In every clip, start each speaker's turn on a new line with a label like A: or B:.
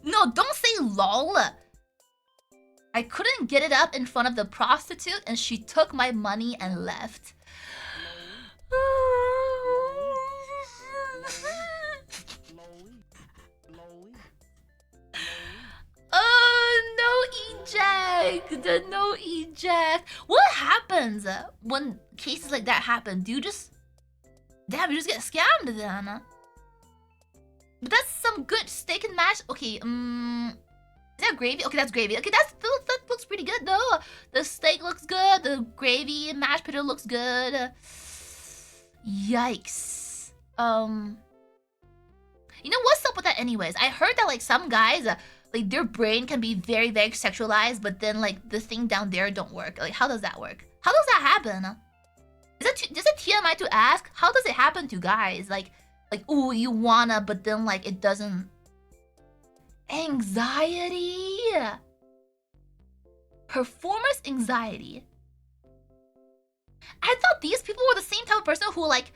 A: No, don't say lol. I couldn't get it up in front of the prostitute and she took my money and left. Oh, no eject. No eject. What happens when cases like that happen? Do you just... Damn, you just get scammed then. But that's some good steak and mash. Okay, is that gravy? Okay, that's gravy. Okay, that looks pretty good though. The steak looks good. The gravy and mashed potato looks good. Yikes. You know what's up with that anyways? I heard that like some guys, like their brain can be very, very sexualized, but then like the thing down there don't work. Like how does that work? How does that happen? Is it TMI to ask? How does it happen to guys? Like, ooh, you wanna, but then like it doesn't. Anxiety. Performance anxiety. I thought these people were the same type of person who like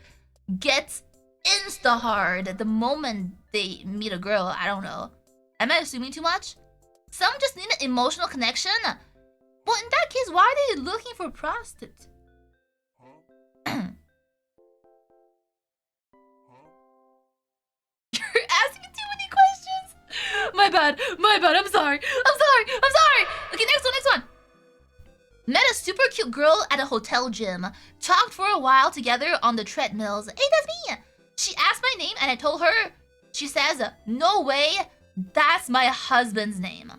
A: gets insta hard the moment they meet a girl. I don't know. Am I assuming too much? Some just need an emotional connection. Well, in that case, why are they looking for a prostitute? You're asking too many questions. My bad. I'm sorry. Okay, next one. Met a super cute girl at a hotel gym. Talked for a while together on the treadmills. Hey, that's me. She asked my name and I told her. She says, no way. That's my husband's name.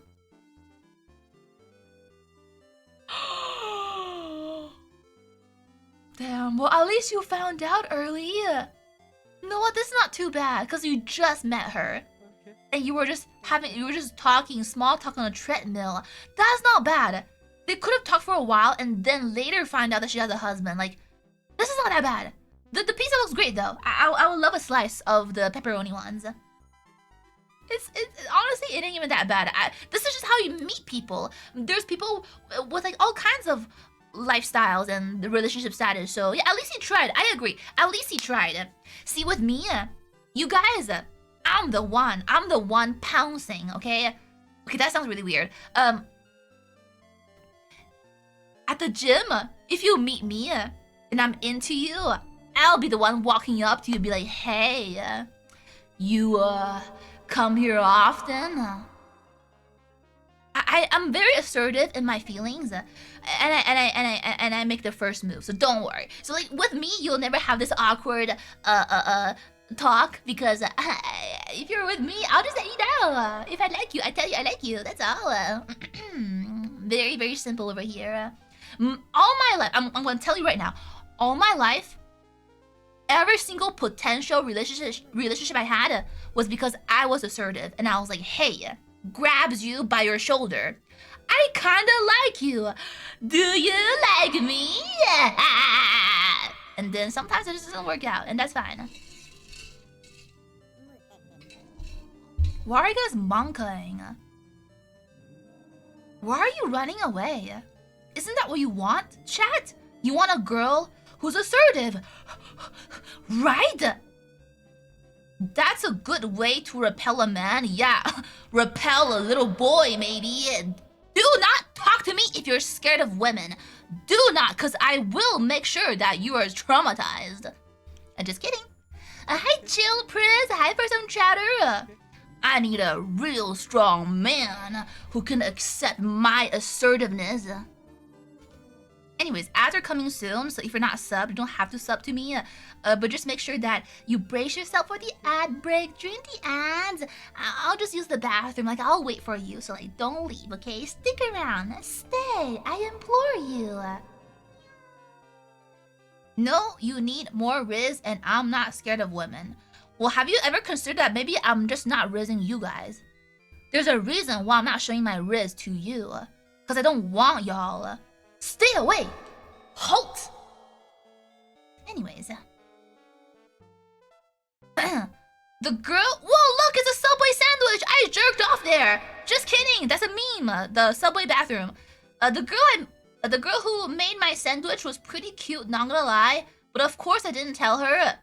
A: Damn, well at least you found out early. You know what, this is not too bad because you just met her. Okay. And you were just talking small talk on a treadmill. That's not bad. They could have talked for a while and then later find out that she has a husband. Like, this is not that bad. The pizza looks great though. I would love a slice of the pepperoni ones. It's honestly, it ain't even that bad. This is just how you meet people. There's people with like all kinds of lifestyles and the relationship status. So yeah, at least he tried. I agree. At least he tried. See, with me, you guys, I'm the one pouncing. Okay, that sounds really weird. At the gym, if you meet me and I'm into you, I'll be the one walking up to you and be like, hey, you come here often? I'm very assertive in my feelings, and I make the first move. So don't worry. So like with me, you'll never have this awkward talk because if you're with me, I'll just let you know. If I like you, I tell you I like you. That's all. Very, very simple over here. All my life, I'm gonna tell you right now. All my life, every single potential relationship I had was because I was assertive and I was like, hey, grabs you by your shoulder. I kinda like you. Do you like me? And then sometimes it just doesn't work out, and that's fine. Why are you guys monkeying? Why are you running away? Isn't that what you want, chat? You want a girl who's assertive, right? That's a good way to repel a man. Yeah, repel a little boy maybe. Do not talk to me if you're scared of women. Do not, because I will make sure that you are traumatized. I'm just kidding. Hi, Chill Priz. Hi, for some chatter. I need a real strong man who can accept my assertiveness. Anyways, ads are coming soon, so if you're not subbed, you don't have to sub to me. But just make sure that you brace yourself for the ad break. During the ads, I'll just use the bathroom. Like, I'll wait for you, so like, don't leave, okay? Stick around. Stay. I implore you. No, you need more Riz, and I'm not scared of women. Well, have you ever considered that maybe I'm just not rizzing you guys? There's a reason why I'm not showing my Riz to you. Because I don't want y'all. Stay away! Halt! Anyways. The girl... Whoa, look! It's a Subway sandwich! I jerked off there! Just kidding! That's a meme! The Subway bathroom. The girl who made my sandwich was pretty cute, not gonna lie. But of course I didn't tell her.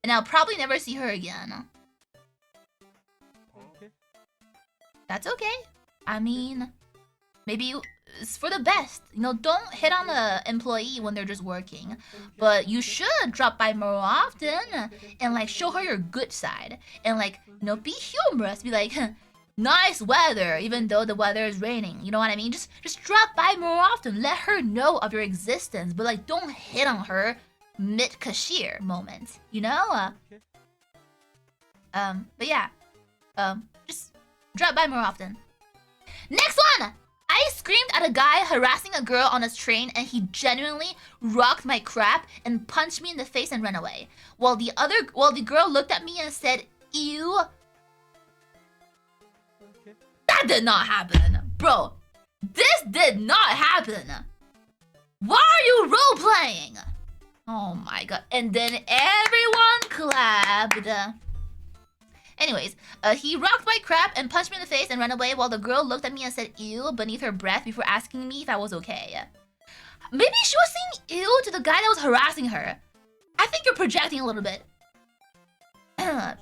A: And I'll probably never see her again. That's okay. I mean, maybe it's for the best. You know, don't hit on the employee when they're just working. But you should drop by more often and like show her your good side. And like, you know, be humorous. Be like, nice weather, even though the weather is raining. You know what I mean? Just drop by more often. Let her know of your existence. But like, don't hit on her mid-cashier moment. You know? But yeah. Just drop by more often. Next one! I screamed at a guy harassing a girl on a train and he genuinely rocked my crap and punched me in the face and ran away. While the girl looked at me and said, ew. That did not happen. Bro, this did not happen. Why are you role-playing? Oh my god. And then everyone clapped. Anyways, he rocked my crap and punched me in the face and ran away while the girl looked at me and said ew beneath her breath before asking me if I was okay. Maybe she was saying ew to the guy that was harassing her. I think you're projecting a little bit. I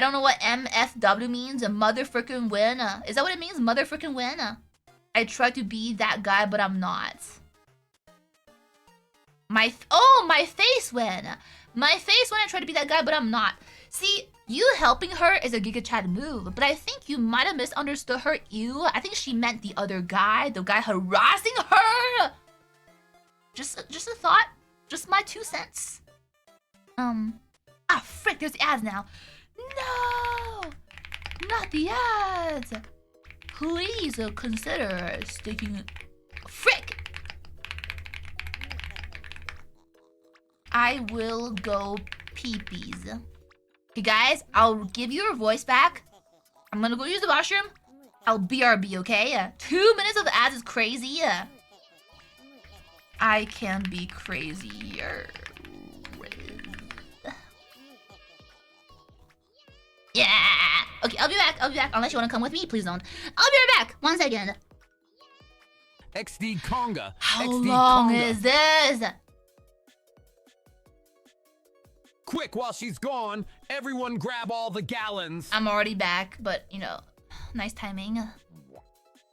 A: don't know what MFW means. A motherfucking win. Is that what it means? Motherfucking win? I tried to be that guy, but I'm not. My face win. My face when I tried to be that guy, but I'm not. See, you helping her is a Giga Chad move, but I think you might have misunderstood her ew. I think she meant the other guy, the guy harassing her. Just a thought. Just my 2 cents. Frick, there's the ads now. No! Not the ads! Please consider sticking... Frick! I will go pee-pees. Okay, guys, I'll give you your voice back. I'm gonna go use the washroom. I'll BRB, okay? 2 minutes of ads is crazy. I can be crazier. Yeah! Okay, I'll be back. Unless you want to come with me, please don't. I'll be right back. 1 second.
B: XD Conga.
A: How
B: XD
A: long
B: Conga.
A: is this?
B: Quick, while she's gone, everyone grab all the gallons.
A: I'm already back, but, you know, nice timing.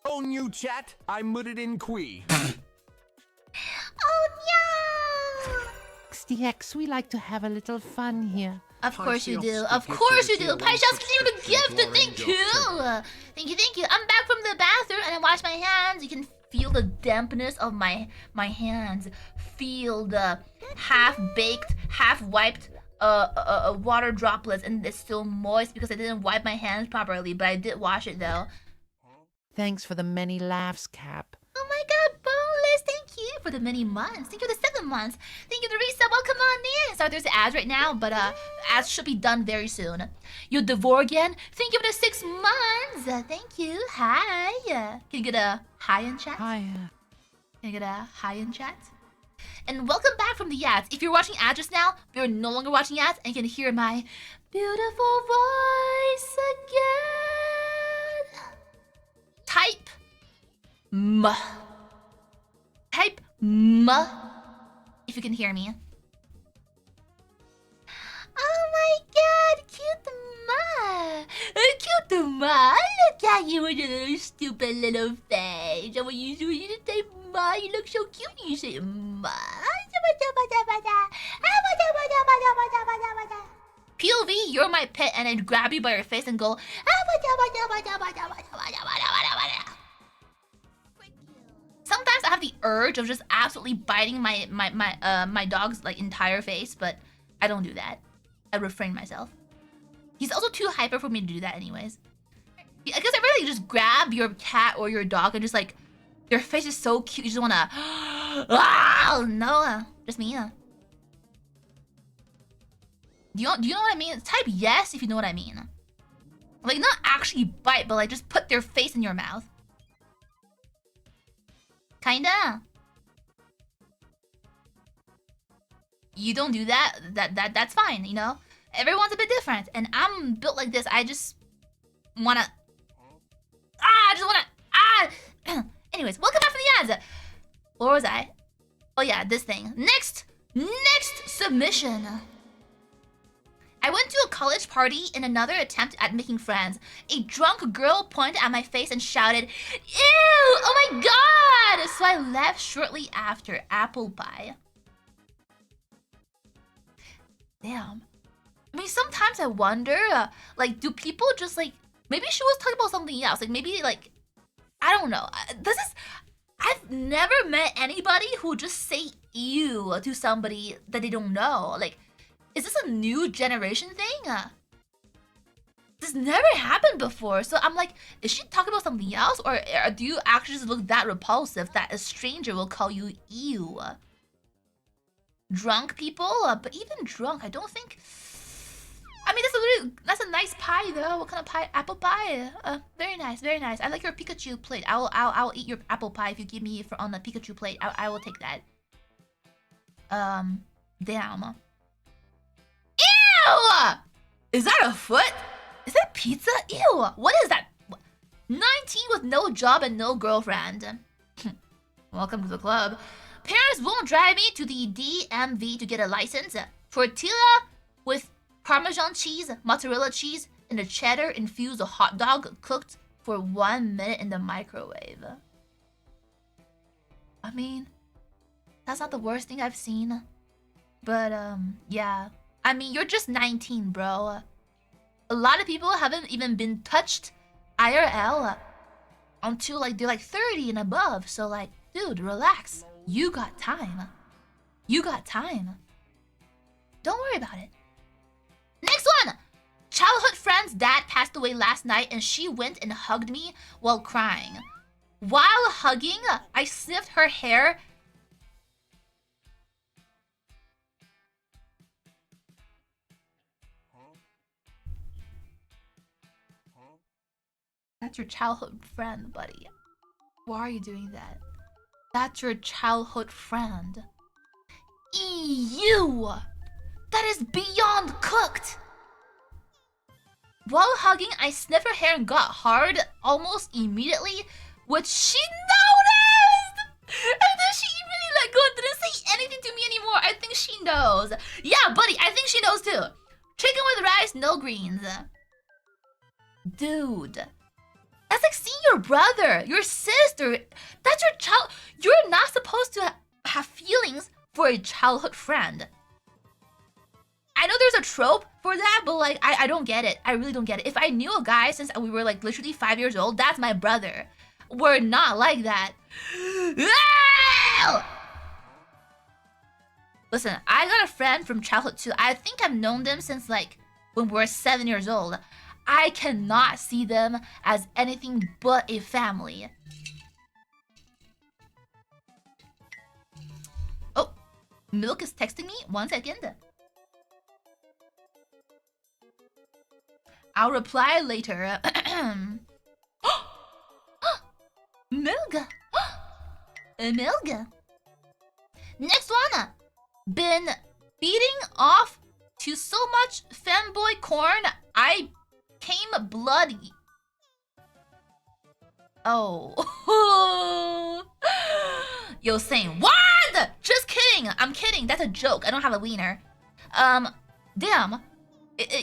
B: Oh, new chat, I mudded in Quee.
A: Oh, no!
C: XDX, we like to have a little fun here.
A: Of course you do. Of course you do. Paishel's giving you the gift. Thank you. Thank you. I'm back from the bathroom and I washed my hands. You can feel the dampness of my hands. Feel the half-baked, half-wiped water droplets, and it's still moist because I didn't wipe my hands properly, but I did wash it though.
C: Thanks for the many laughs, Cap.
A: Oh my god, Boneless, thank you for the many months. Thank you for the 7 months. Thank you for the resub. Welcome on in. Sorry, there's ads right now, but ads should be done very soon. You Devorgan, thank you for the 6 months. Thank you. Hi. Can you get a hi in chat?
C: Hi.
A: Can I get a hi in chat? And welcome back from the ads. If you're watching ads just now, you're no longer watching ads and you can hear my beautiful voice again. Type M. Type M if you can hear me. Oh my god, cute Ma! Cute Ma! Look at you with your little stupid little face. And when you say Ma, you look so cute when you say Ma. POV, you're my pet, and I'd grab you by your face and go. Sometimes I have the urge of just absolutely biting my dog's like entire face, but I don't do that. I refrain myself. He's also too hyper for me to do that anyways. I guess I really just grab your cat or your dog and just like, their face is so cute, you just wanna, oh no, just me. Do you know what I mean? Type yes if you know what I mean. Like not actually bite, but like just put their face in your mouth. Kinda. You don't do that, that's fine, you know? Everyone's a bit different, and I'm built like this. I just wanna... Anyways, welcome back from the ads! Where was I? Oh yeah, this thing. Next submission. I went to a college party in another attempt at making friends. A drunk girl pointed at my face and shouted, "Ew! Oh my god!" So I left shortly after. Apple pie. Damn. I mean, sometimes I wonder, like, do people just, like, maybe she was talking about something else. Like, maybe, like, I don't know. I've never met anybody who just say ew to somebody that they don't know. Like, is this a new generation thing? This never happened before. So I'm like, is she talking about something else? Or do you actually just look that repulsive that a stranger will call you ew? Drunk people? But even drunk, I don't think... I mean, that's a nice pie though. What kind of pie? Apple pie. Very nice, very nice. I like your Pikachu plate. I'll eat your apple pie if you give me on the Pikachu plate. I will take that. Damn. Ew! Is that a foot? Is that pizza? Ew! What is that? 19 with no job and no girlfriend. Welcome to the club. Parents won't drive me to the DMV to get a license. Tortilla with Parmesan cheese, mozzarella cheese, and a cheddar infused hot dog cooked for 1 minute in the microwave. I mean, that's not the worst thing I've seen. But, yeah. I mean, you're just 19, bro. A lot of people haven't even been touched IRL until, like, they're, like, 30 and above. So, like, dude, relax. You got time. You got time. Don't worry about it. Next one! Childhood friend's dad passed away last night and she went and hugged me while crying. While hugging, I sniffed her hair. That's your childhood friend, buddy. Why are you doing that? That's your childhood friend. Ew! That is beyond cooked! While hugging, I sniffed her hair and got hard almost immediately, which she noticed! And then she really let go and didn't say anything to me anymore. I think she knows. Yeah, buddy, I think she knows too. Chicken with rice, no greens. Dude. That's like seeing your brother, your sister. That's your child. You're not supposed to have feelings for a childhood friend. I know there's a trope for that, but like, I don't get it. I really don't get it. If I knew a guy since we were like literally 5 years old, that's my brother. We're not like that. Listen, I got a friend from childhood too. I think I've known them since like when we were 7 years old. I cannot see them as anything but a family. Oh, Milk is texting me. 1 second. I'll reply later. Milga. Milga. Next one. Been beating off to so much femboy corn, I came bloody. Oh. Yo, saying what? Just kidding. I'm kidding. That's a joke. I don't have a wiener. Damn.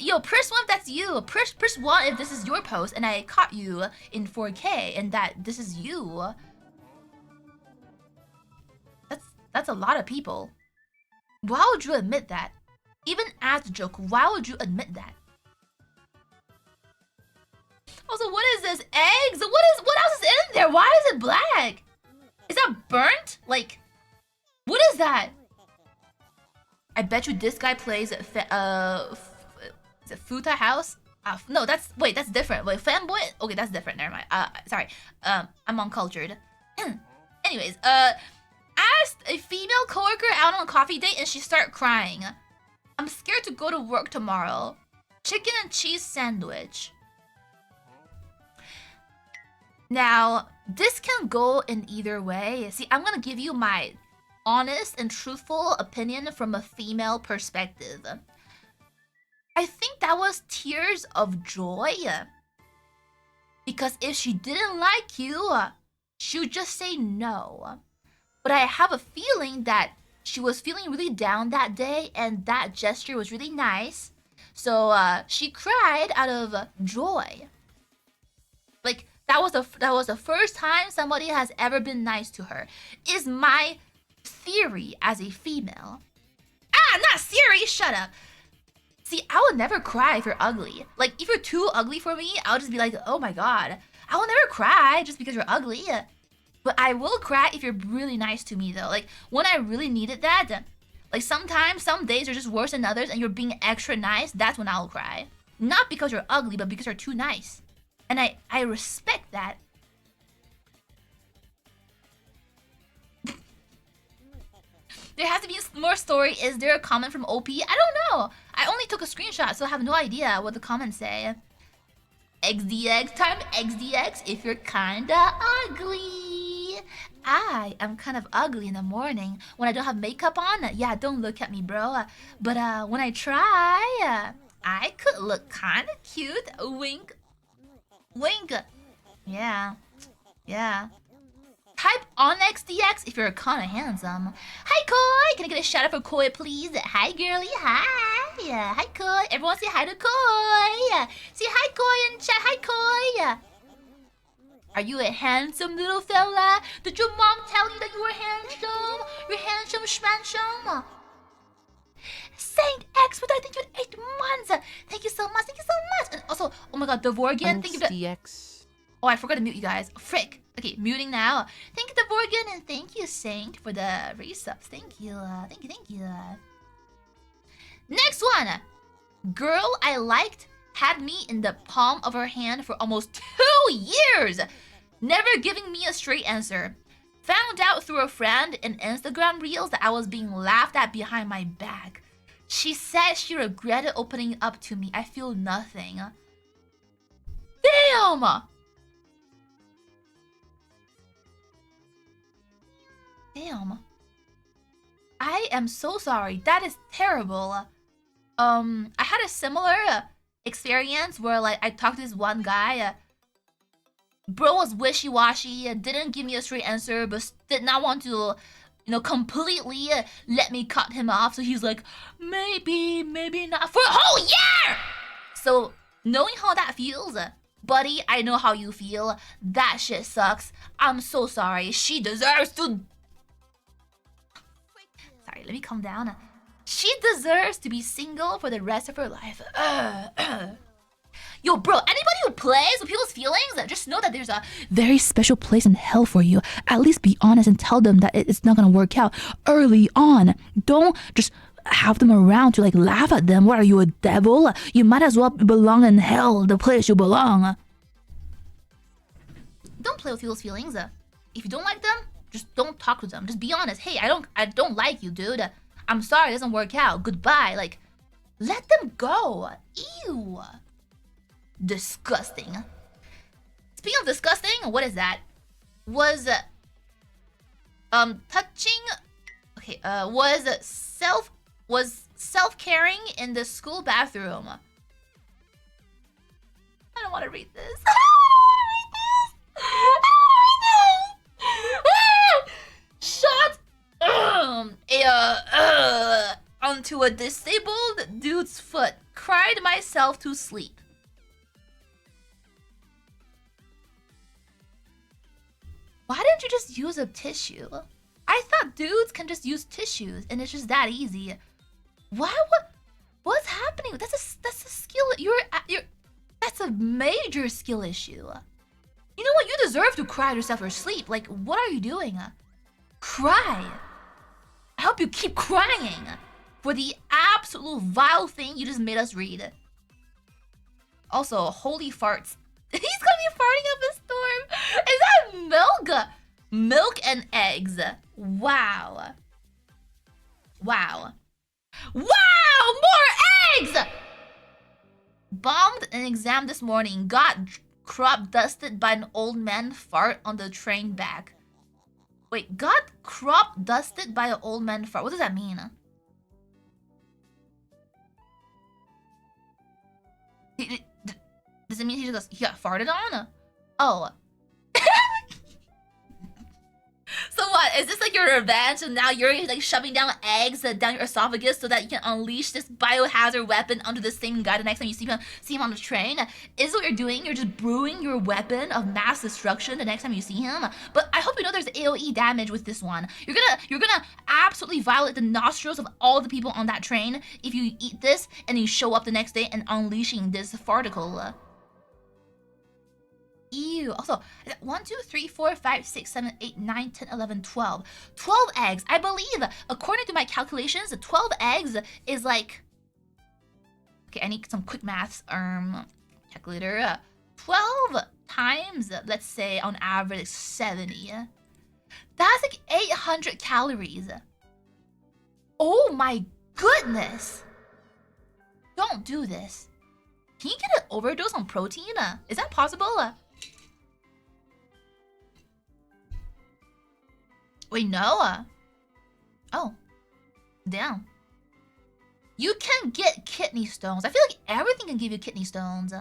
A: Yo, press 1 if that's you. Press 1 if this is your post and I caught you in 4K and that this is you. That's a lot of people. Why would you admit that? Even as a joke, why would you admit that? Also, what is this? Eggs? What else is in there? Why is it black? Is that burnt? Like, what is that? I bet you this guy plays is it Futa House? No, that's different. Wait, Femboy? Okay, that's different. Never mind. Sorry. I'm uncultured. Anyways, asked a female coworker out on a coffee date and she started crying. I'm scared to go to work tomorrow. Chicken and cheese sandwich. Now, this can go in either way. See, I'm gonna give you my honest and truthful opinion from a female perspective. I think that was tears of joy. Because if she didn't like you, she would just say no. But I have a feeling that she was feeling really down that day and that gesture was really nice. So she cried out of joy. Like that was the first time somebody has ever been nice to her. Is my theory as a female. Ah, not Siri. Shut up. See, I would never cry if you're ugly. Like if you're too ugly for me, I'll just be like, oh my god. I will never cry just because you're ugly. But I will cry if you're really nice to me though. Like when I really needed that. Like sometimes, some days are just worse than others and you're being extra nice, that's when I'll cry. Not because you're ugly, but because you're too nice. And I respect that. There has to be more story. Is there a comment from OP? I don't know. I only took a screenshot, so I have no idea what the comments say. XDX time XDX if you're kinda ugly. I am kind of ugly in the morning when I don't have makeup on. Yeah, don't look at me, bro. But when I try, I could look kind of cute. Wink. Wink. Yeah. Yeah. Type on XDX if you're kind of handsome. Hi, Koi. Can I get a shout out for Koi, please? Hi, girly. Hi. Hi, Koi. Everyone say hi to Koi. Say hi, Koi, in chat. Hi, Koi. Are you a handsome little fella? Did your mom tell you that you were handsome? You're handsome, schmansome. Saint X, but I think you had 8 months. Thank you so much. Thank you so much. And also, oh my god, Devorgan. Thank you.
C: DX.
A: Oh, I forgot to mute you guys. Frick. Okay, muting now. Thank you, Devorgan, and thank you, Saint, for the resubs. Thank you. Thank you. Thank you. Next one. Girl I liked had me in the palm of her hand for almost 2 years, never giving me a straight answer. Found out through a friend in Instagram reels that I was being laughed at behind my back. She said she regretted opening up to me. I feel nothing. Damn! Damn. I am so sorry. That is terrible. I had a similar experience where like I talked to this one guy. Bro was wishy-washy, didn't give me a straight answer, but did not want to, you know, completely let me cut him off. So he's like, maybe not for a whole year. So knowing how that feels, buddy, I know how you feel. That shit sucks. I'm so sorry. She deserves to. Sorry, let me calm down. She deserves to be single for the rest of her life. Yo, bro, anybody who plays with people's feelings, just know that there's a very special place in hell for you. At least be honest and tell them that it's not gonna work out early on. Don't just have them around to like laugh at them. What are you, a devil? You might as well belong in hell, the place you belong. Don't play with people's feelings. If you don't like them, just don't talk to them. Just be honest. Hey, I don't like you, dude. I'm sorry, it doesn't work out. Goodbye. Like, let them go. Ew. Disgusting. Speaking of disgusting, what is that? Was touching. Okay. Was self-caring in the school bathroom. I don't want to read this. I don't want to read this. Shot onto a disabled dude's foot. Cried myself to sleep. Why didn't you just use a tissue? I thought dudes can just use tissues and it's just that easy. Why? What's happening? That's a skill. That's a major skill issue. You know what? You deserve to cry yourself or sleep. Like, what are you doing? Cry. I hope you keep crying for the absolute vile thing you just made us read. Also, holy farts. He's gonna be farting up a storm. Is that milk? Milk and eggs. Wow. Wow. Wow! More eggs! Bombed an exam this morning. Got crop dusted by an old man fart on the train back. Wait, got crop dusted by an old man fart. What does that mean? Does it mean he got farted on? Oh. So what? Is this like your revenge? And now you're like shoving down eggs down your esophagus so that you can unleash this biohazard weapon onto the same guy the next time you see him on the train? Is what you're doing? You're just brewing your weapon of mass destruction the next time you see him. But I hope you know there's AOE damage with this one. You're gonna absolutely violate the nostrils of all the people on that train if you eat this and you show up the next day and unleashing this farticle. Ew. Also, 1, 2, 3, 4, 5, 6, 7, 8, 9, 10, 11, 12. 12 eggs. I believe, according to my calculations, 12 eggs is like... Okay, I need some quick maths. Calculator. 12 times, let's say, on average, 70. That's like 800 calories. Oh my goodness. Don't do this. Can you get an overdose on protein? Is that possible? Wait, no. Oh. Damn. You can get kidney stones. I feel like everything can give you kidney stones.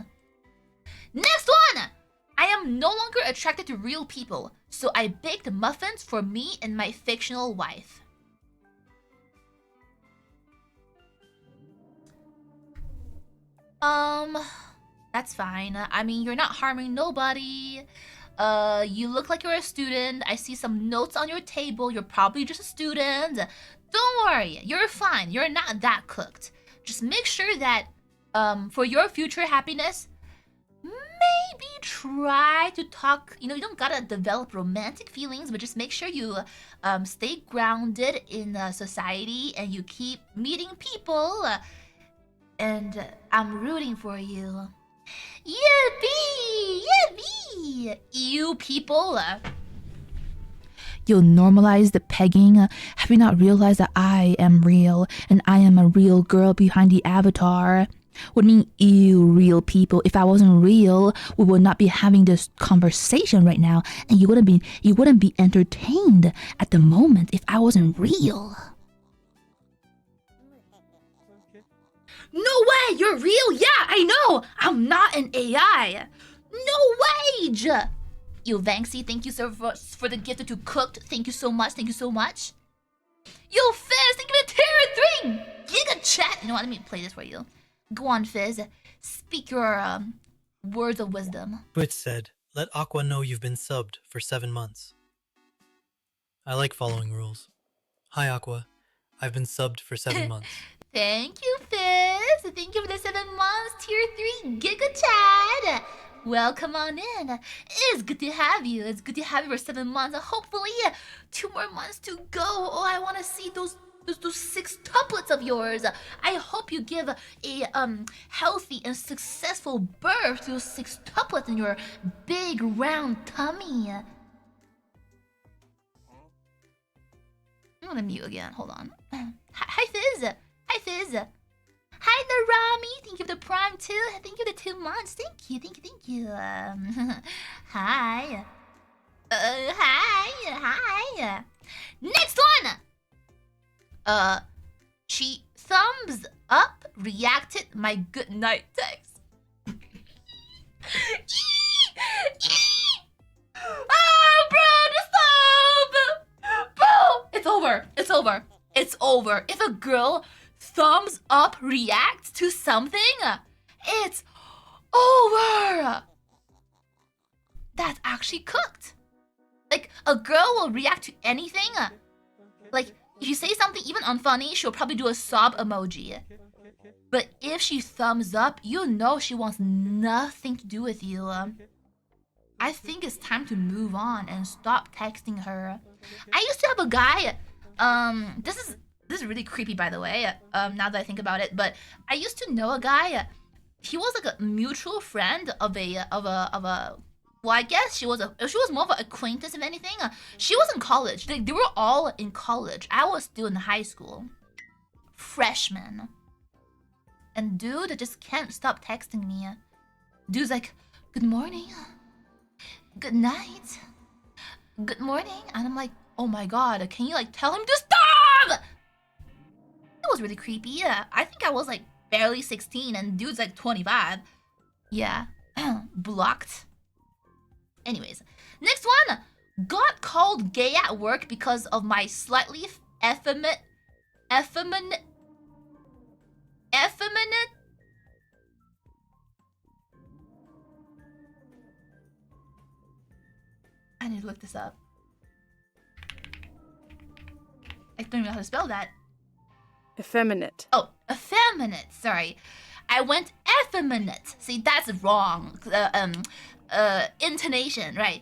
A: Next one! I am no longer attracted to real people, so I baked muffins for me and my fictional wife. That's fine. I mean, you're not harming nobody. You look like you're a student. I see some notes on your table. You're probably just a student. Don't worry. You're fine. You're not that cooked. Just make sure that, for your future happiness, maybe try to talk, you don't gotta develop romantic feelings, but just make sure you stay grounded in society and you keep meeting people. And I'm rooting for you. Yippee! Yippee! You people. You'll normalize the pegging. Have you not realized that I am real and I am a real girl behind the avatar? What do you mean, ew, real people? If I wasn't real, we would not be having this conversation right now, and you wouldn't be entertained at the moment if I wasn't real. No way, you're real? Yeah, I know. I'm not an AI. No wage. Yo, Vanksy, thank you so much for the gift that you cooked. Thank you so much. Thank you so much. Yo, Fizz, thank you for the tier 3 giga chat. You know what? Let me play this for you. Go on, Fizz. Speak your words of wisdom.
D: Twitch said, let Aqua know you've been subbed for 7 months. I like following rules. Hi, Aqua. I've been subbed for 7 months.
A: Thank you, Fizz. Thank you for the 7 months, tier 3 giga chat. Welcome on in. It's good to have you. It's good to have you for 7 months. Hopefully, 2 more months to go. Oh, I want to see those 6 tuplets of yours. I hope you give a healthy and successful birth to those 6 tuplets in your big round tummy. I'm gonna mute again. Hold on. Hi, Fizz. Hi, Fizz. Hi, the Rami. Thank you for the prime too. Thank you for the 2 months. Thank you. Thank you. Thank you. Hi. Hi. Next one. She thumbs up reacted my good night text. Oh, bro, just stop. Bro, it's over. It's over. It's over. If a girl thumbs up reacts to something, it's over. That's actually cooked. Like, a girl will react to anything. Like, if you say something even unfunny, she'll probably do a sob emoji. But if she thumbs up, you know she wants nothing to do with you. I think it's time to move on and stop texting her. I used to have a guy, this is really creepy, by the way, now that I think about it, but I used to know a guy. He was like a mutual friend of a well, I guess she was more of an acquaintance, if anything. She was in college. They were all in college. I was still in high school. Freshman. And dude just can't stop texting me. Dude's like, good morning. Good night. Good morning. And I'm like, oh my god, can you like tell him to stop? It was really creepy. I think I was like barely 16 and dude's like 25. Yeah. Blocked. Anyways, next one. got called gay at work because of my slightly effeminate. I need to look this up. I don't even know how to spell that.
E: Effeminate.
A: Oh, effeminate. Sorry, I went effeminate. See, that's wrong. Intonation, right?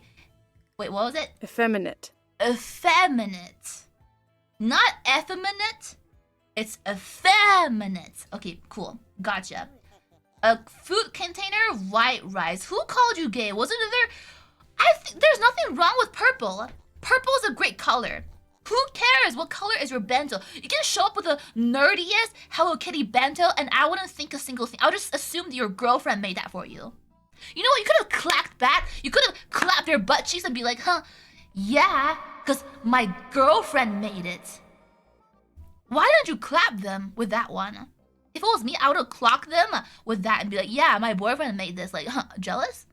A: Wait, what was it?
E: Effeminate.
A: Effeminate. Not effeminate. It's effeminate. Okay, cool. Gotcha. A food container, white rice. Who called you gay? Wasn't there? There's nothing wrong with purple. Purple is a great color. Who cares what color is your bento? You can show up with the nerdiest Hello Kitty bento and I wouldn't think a single thing. I'll just assume that your girlfriend made that for you. You know what? You could have clapped back. You could have clapped your butt cheeks and be like, huh, yeah, because my girlfriend made it. Why didn't you clap them with that one? If it was me, I would have clocked them with that and be like, yeah, my boyfriend made this. Like, huh, jealous?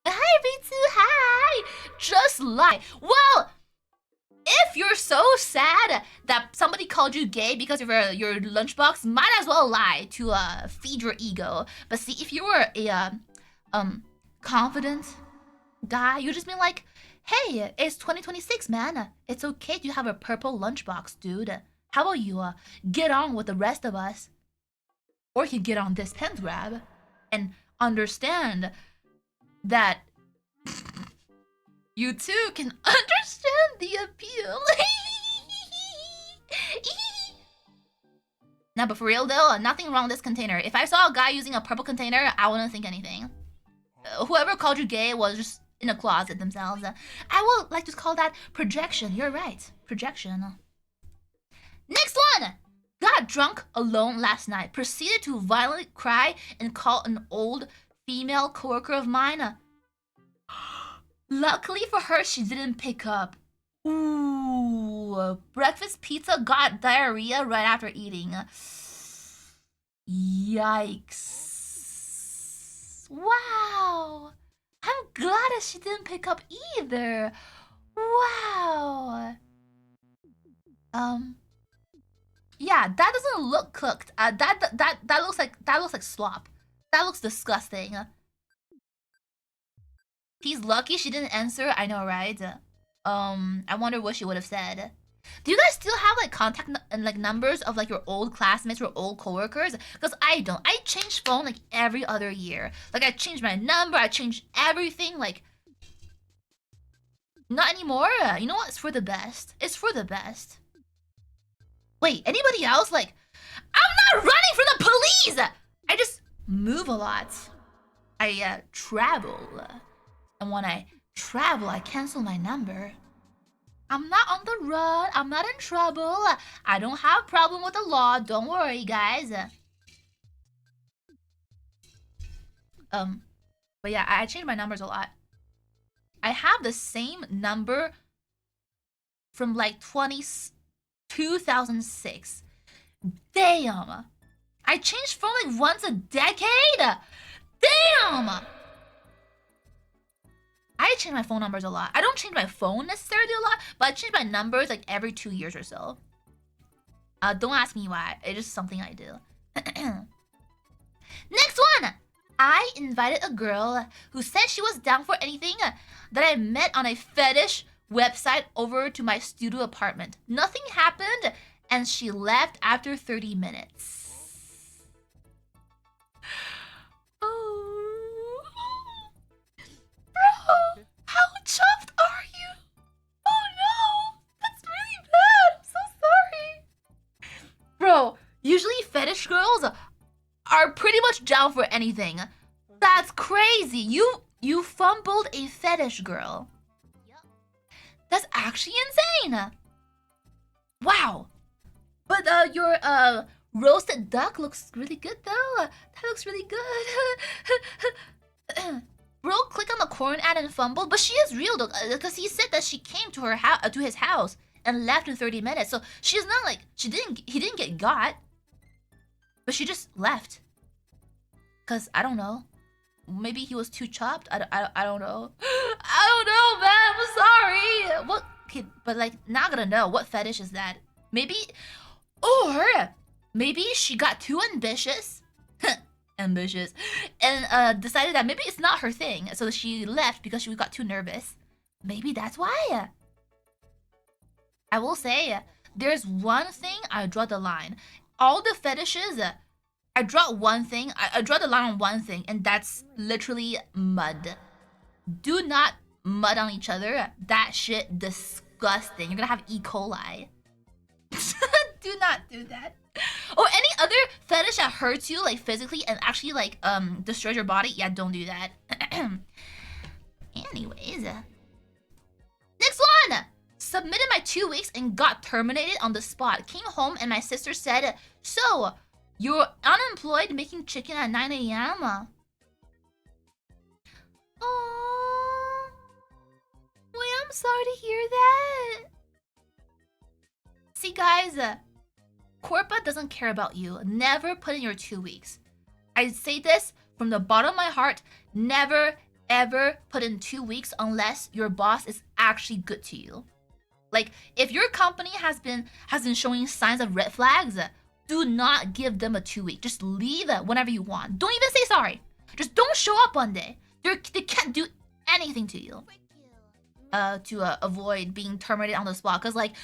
A: Hi, B2, hi! Just lie. Well, if you're so sad that somebody called you gay because of your lunchbox, might as well lie to feed your ego. But see, if you were a confident guy, you just be like, hey, it's 2026, man. It's okay to have a purple lunchbox, dude. How about you get on with the rest of us? Or you get on this pen grab and understand that you too can understand the appeal. Now, but for real though, nothing wrong with this container. If I saw a guy using a purple container, I wouldn't think anything. Whoever called you gay was just in a closet themselves. I would like to call that projection. You're right, projection. Next one! Got drunk alone last night. Proceeded to violently cry and call an old female coworker of mine. Luckily for her, she didn't pick up. Ooh, breakfast pizza got diarrhea right after eating. Yikes. Wow. I'm glad that she didn't pick up either. Wow. Yeah, that doesn't look cooked. That looks like slop. That looks disgusting. He's lucky she didn't answer. I know, right? I wonder what she would have said. Do you guys still have like contact numbers of like your old classmates or old coworkers? Because I don't. I change phone like every other year. Like I change my number. I change everything. Like not anymore. You know what? It's for the best. It's for the best. Wait, anybody else? Like, I'm not running from the police. I just move a lot. I travel. And when I travel, I cancel my number. I'm not on the run. I'm not in trouble. I don't have problem with the law. Don't worry, guys. But yeah, I change my numbers a lot. I have the same number from like 2006. Damn. I changed phone like once a decade. Damn. I change my phone numbers a lot. I don't change my phone necessarily a lot, but I change my numbers like every 2 years or so. Don't ask me why. It's just something I do. Next one! I invited a girl who said she was down for anything that I met on a fetish website over to my studio apartment. Nothing happened, and she left after 30 minutes. Bro, how chuffed are you? Oh no, that's really bad. I'm so sorry. Bro, usually fetish girls are pretty much down for anything. That's crazy. You fumbled a fetish girl. That's actually insane. Wow. But your roasted duck looks really good though. That looks really good. Bro, click on the corn ad and fumbled, but she is real though, because he said that she came to her to his house and left in 30 minutes. So she's not like he didn't get got, but she just left. Cause I don't know, maybe he was too chopped. I don't know. I don't know, man. I'm sorry. What? Okay, but like, not gonna know. What fetish is that? Maybe, or maybe she got too ambitious. Ambitious, and decided that maybe it's not her thing, so she left because she got too nervous. Maybe that's why. I will say, there's one thing I draw the line. All the fetishes, I draw one thing. I draw the line on one thing, and that's literally mud. Do not mud on each other. That shit disgusting. You're gonna have E. coli. Do not do that. Or any other fetish that hurts you, like physically, and actually like destroys your body. Yeah, don't do that. Anyways, next one. Submitted my 2 weeks and got terminated on the spot. Came home and my sister said, "So, you're unemployed making chicken at 9 a.m." Oh, wait, I'm sorry to hear that. See, guys, Corpa doesn't care about you. Never put in your 2 weeks. I say this from the bottom of my heart. Never, ever put in 2 weeks unless your boss is actually good to you. Like, if your company has been showing signs of red flags, do not give them a 2 week. Just leave it whenever you want. Don't even say sorry. Just don't show up one day. They can't do anything to you. To avoid being terminated on the spot, because like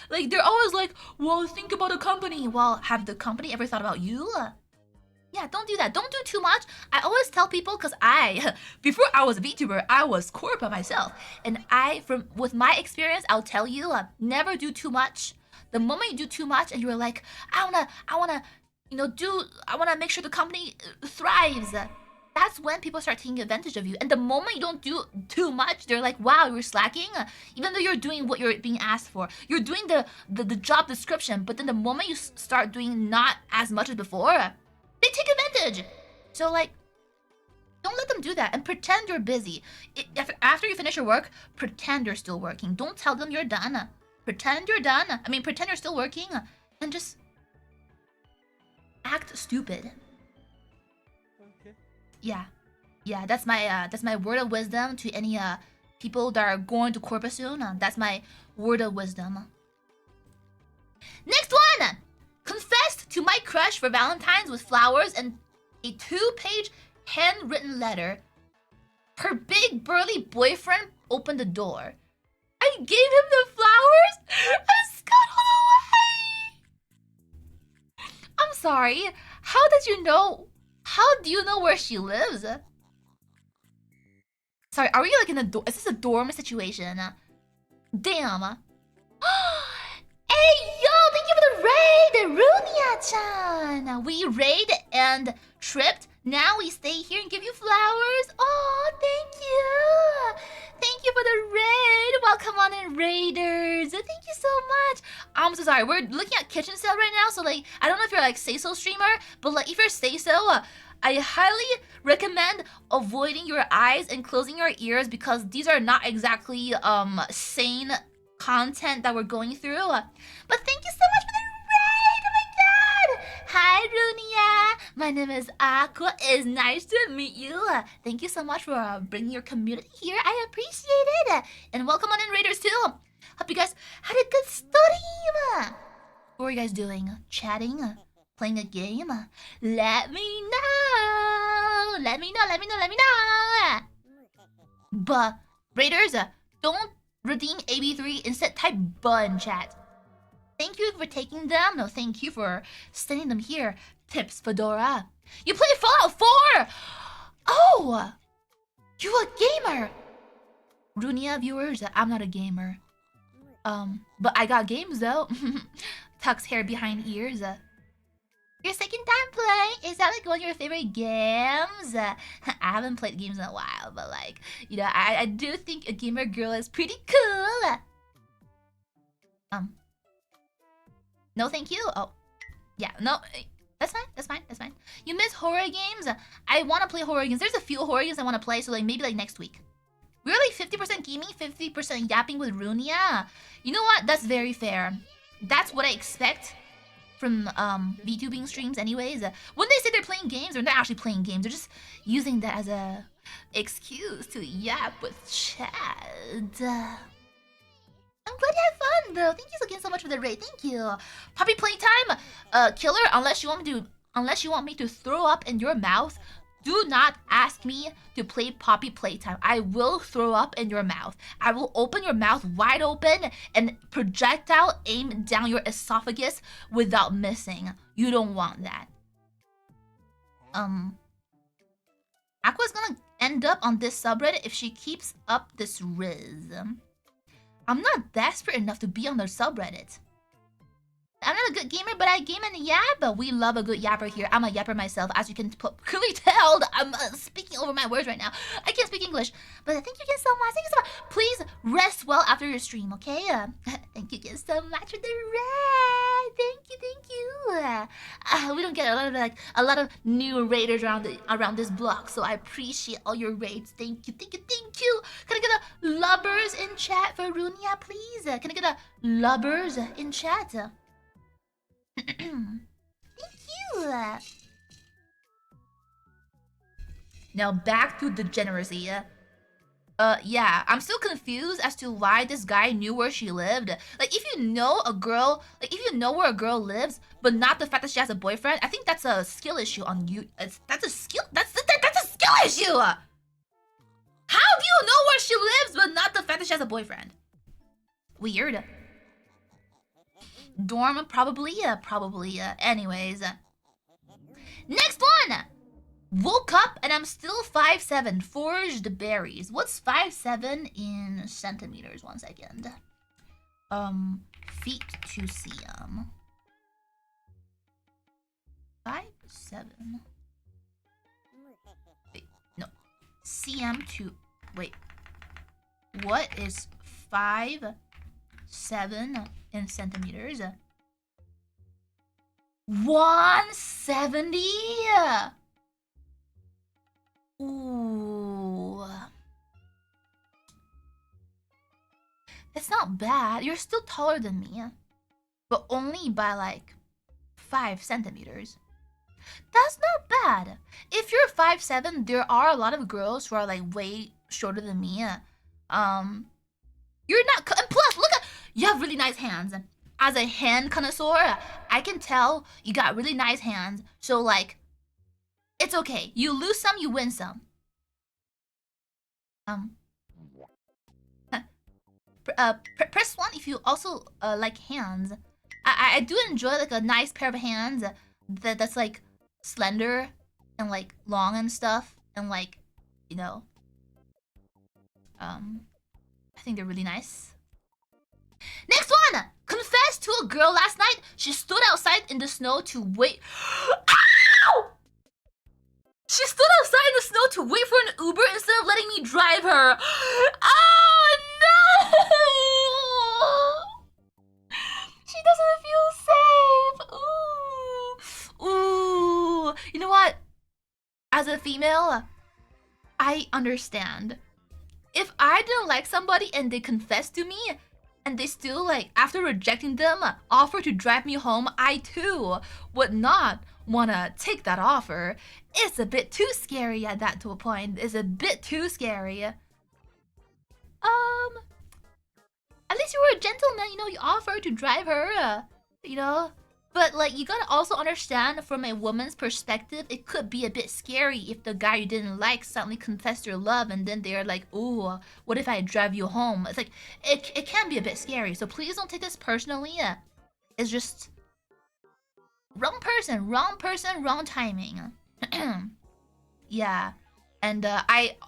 A: they're always like, well, think about the company. Well, have the company ever thought about you? Yeah, don't do that. Don't do too much. I always tell people, because before I was a VTuber, I was Corpa myself, and with my experience, I'll tell you, never do too much. The moment you do too much, and you're like, I wanna make sure the company thrives. That's when people start taking advantage of you. And the moment you don't do too much, they're like, wow, you're slacking. Even though you're doing what you're being asked for. You're doing the job description, but then the moment you start doing not as much as before, they take advantage. So like, don't let them do that, and pretend you're busy. After you finish your work, pretend you're still working. Don't tell them you're done. Pretend you're done. I mean, pretend you're still working, and just act stupid. Yeah, that's my word of wisdom to any people that are going to Corpus soon. That's my word of wisdom. Next one! Confessed to my crush for Valentine's with flowers and a 2-page handwritten letter. Her big burly boyfriend opened the door. I gave him the flowers and scuttled away. I'm sorry. How did you know? How do you know where she lives? Sorry, are we like in a dorm? Is this a dorm situation? Damn. Hey, yo, thank you for the raid, Runia-chan. We raid and tripped. Now we stay here and give you flowers. Oh, thank you. Thank you for the raid. Welcome on in, raiders. Thank you so much. I'm so sorry. We're looking at kitchen sale right now. So like, I don't know if you're like say-so streamer, but like if you're say-so, I highly recommend avoiding your eyes and closing your ears, because these are not exactly sane content that we're going through. But thank you so much for the raid. Oh my god. Hi, Runia. My name is Aqua. It's nice to meet you. Thank you so much for bringing your community here. I appreciate it. And welcome on in, raiders too. Hope you guys had a good stream. What were you guys doing? Chatting? Playing a game? Let me know. Let me know. But raiders, don't redeem AB3. Instead, type "buh" in chat. Thank you for taking them. No, thank you for sending them here. Tips, Fedora. You play Fallout 4. Oh, you a gamer. Runia viewers, I'm not a gamer. But I got games though. Tucks hair behind ears. Your second time playing? Is that like one of your favorite games? I haven't played games in a while, but like, you know, I do think a gamer girl is pretty cool. No thank you. Oh, yeah, no, that's fine. You miss horror games? I want to play horror games. There's a few horror games I want to play, so like maybe like next week. We're like 50% gaming, 50% yapping with Runia. You know what? That's very fair. That's what I expect from VTubing streams anyways. When they say they're playing games, they're not actually playing games. They're just using that as a excuse to yap with Chad. I'm glad you had fun though. Thank you again so much for the raid. Thank you. Puppy playtime, killer. Unless you want me to throw up in your mouth, do not ask me to play Poppy Playtime. I will throw up in your mouth. I will open your mouth wide open and projectile aim down your esophagus without missing. You don't want that. Aqua's gonna end up on this subreddit if she keeps up this riz. I'm not desperate enough to be on their subreddit. I'm not a good gamer, but I game and yap. We love a good yapper here. I'm a yapper myself, as you can clearly tell. I'm speaking over my words right now. I can't speak English, but thank you again so much. Thank you so much. Please rest well after your stream, okay? Thank you again so much for the raid. Thank you. We don't get a lot of new raiders around this block, so I appreciate all your raids. Thank you. Can I get a lubbers in chat for Runia, please? Can I get a lubbers in chat? Thank you. Now back to degeneracy. Yeah, I'm still confused as to why this guy knew where she lived. Like, if you know where a girl lives, but not the fact that she has a boyfriend, I think that's a skill issue on you. That's a skill issue. How do you know where she lives, but not the fact that she has a boyfriend? Weird. Dorm, probably. Anyways. Next one! Woke up and I'm still 5'7". Forged berries. What's 5'7" in centimeters? 1 second. Feet to cm. 5'7". Wait, no. Cm to... Wait. What is 5'7" in centimeters? 170? Ooh. It's not bad. You're still taller than me. But only by like 5 centimeters. That's not bad. If you're 5'7", there are a lot of girls who are like way shorter than me. You're not... And plus, look at... You have really nice hands. As a hand connoisseur, I can tell you got really nice hands. So like... It's okay. You lose some, you win some. Press 1 if you also like hands. I do enjoy like a nice pair of hands that's like slender and like long and stuff and like, you know. I think they're really nice. Next one! Confessed to a girl last night. She stood outside in the snow to wait. Ow! She stood outside in the snow to wait for an Uber instead of letting me drive her. Oh no! She doesn't feel safe. Ooh. You know what? As a female, I understand. If I didn't like somebody and they confessed to me, and they still, like, after rejecting them, offer to drive me home, I too would not wanna take that offer. It's a bit too scary at that to a point. It's a bit too scary. At least you were a gentleman, you know, you offered to drive her, you know? But, like, you gotta also understand from a woman's perspective, it could be a bit scary if the guy you didn't like suddenly confessed your love and then they're like, ooh, what if I drive you home? It's like, it can be a bit scary, so please don't take this personally. It's just... wrong person, wrong timing. Yeah. And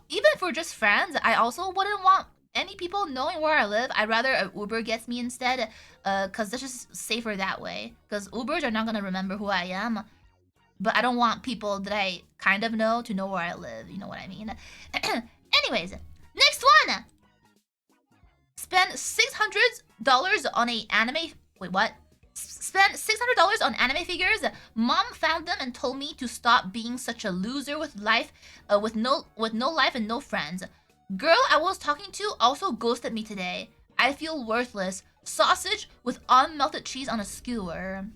A: even for just friends, I also wouldn't want any people knowing where I live. I'd rather an Uber gets me instead, cause that's just safer that way. Cause Ubers are not gonna remember who I am, but I don't want people that I kind of know to know where I live. You know what I mean? Anyways, next one. Spend $600 on a anime. Wait, what? Spent $600 on anime figures. Mom found them and told me to stop being such a loser with life, with no life and no friends. Girl I was talking to also ghosted me today. I feel worthless. Sausage with unmelted cheese on a skewer.